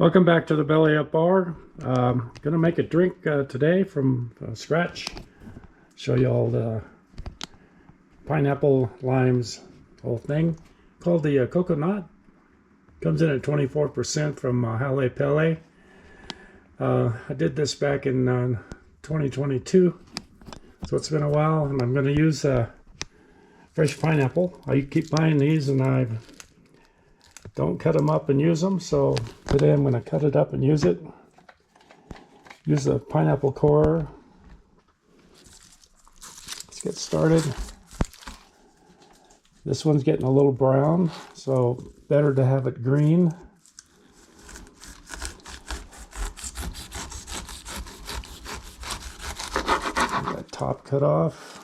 Welcome back to the Belly Up Bar. Gonna make a drink today from scratch. Show you all the pineapple, limes, whole thing. Called the COCONAUT. Comes in at 24% from Hale Pele. I did this back in 2022, so it's been a while, and I'm gonna use fresh pineapple. I keep buying these and I don't cut them up and use them, so today I'm going to cut it up and use it. Use the pineapple core. Let's get started. This one's getting a little brown, so better to have it green. Get that top cut off.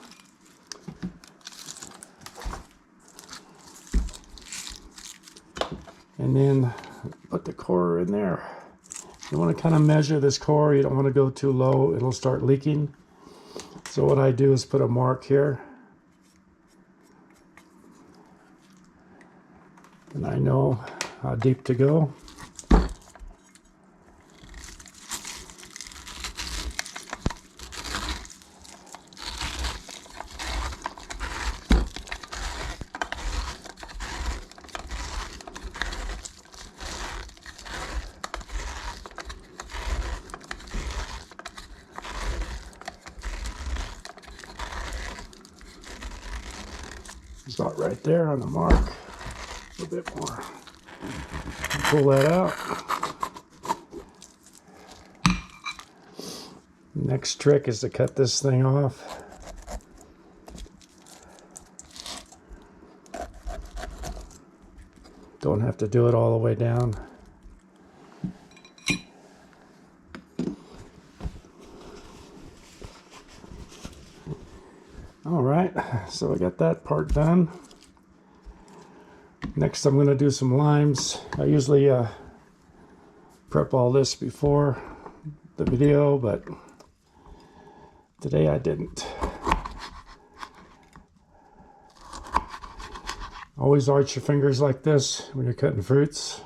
And then put the core in there. You want to kind of measure this core. You don't want to go too low. It'll start leaking. So what I do is put a mark here. And I know how deep to go. About right there on the mark. A little bit more. Pull that out. Next trick is to cut this thing off. Don't have to do it all the way down. All right, so I got that part done. Next, I'm going to do some limes. I usually prep all this before the video, but today I didn't. Always arch your fingers like this when you're cutting fruits.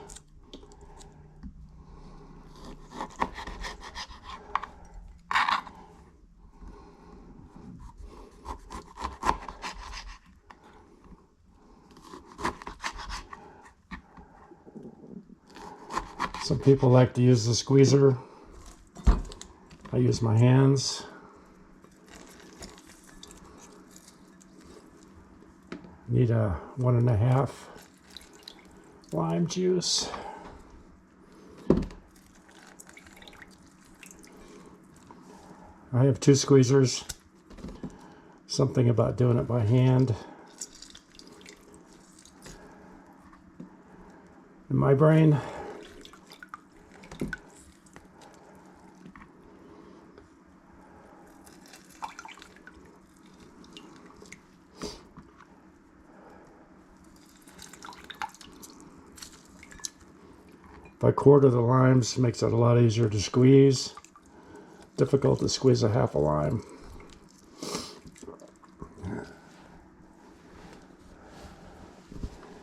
Some people like to use the squeezer. I use my hands. Need a 1.5 lime juice. I have 2 squeezers. Something about doing it by hand. In my brain, if I quarter the limes, it makes it a lot easier to squeeze. Difficult to squeeze a half a lime.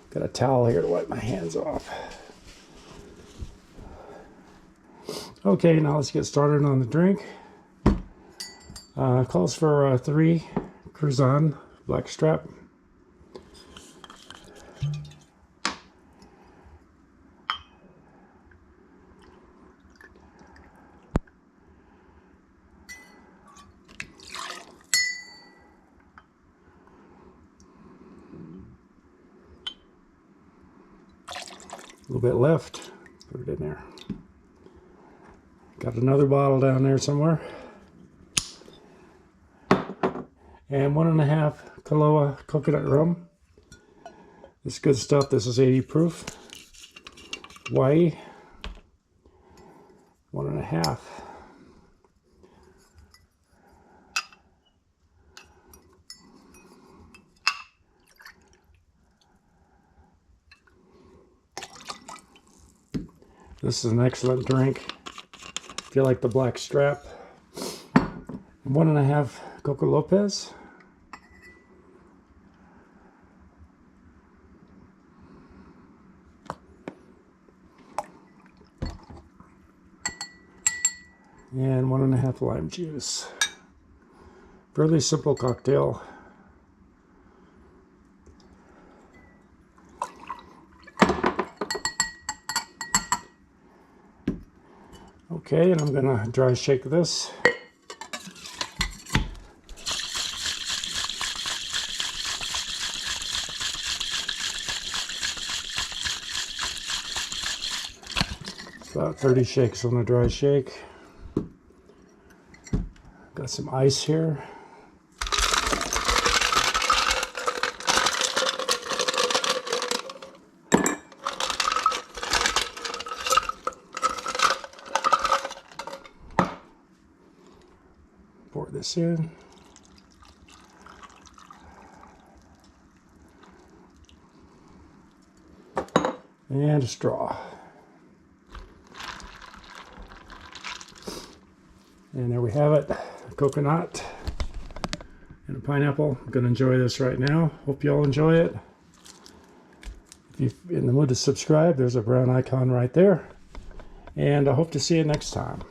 Got a towel here to wipe my hands off. Okay, now let's get started on the drink. Calls for 3 Cruzan Blackstrap. A little bit left, put it in there. Got another bottle down there somewhere. And 1.5 Koloa coconut rum. This is good stuff. This is 80 proof. Hawai'i. 1.5. This is an excellent drink. If you like the Blackstrap. 1.5 Coco Lopez. and 1.5 lime juice. Fairly simple cocktail. Okay, and I'm gonna dry shake this. About 30 shakes on the dry shake. Got some ice here. Pour this in. And a straw. And there we have it, coconut and a pineapple. I'm going to enjoy this right now. Hope you all enjoy it. If you're in the mood to subscribe, there's a brown icon right there. And I hope to see you next time.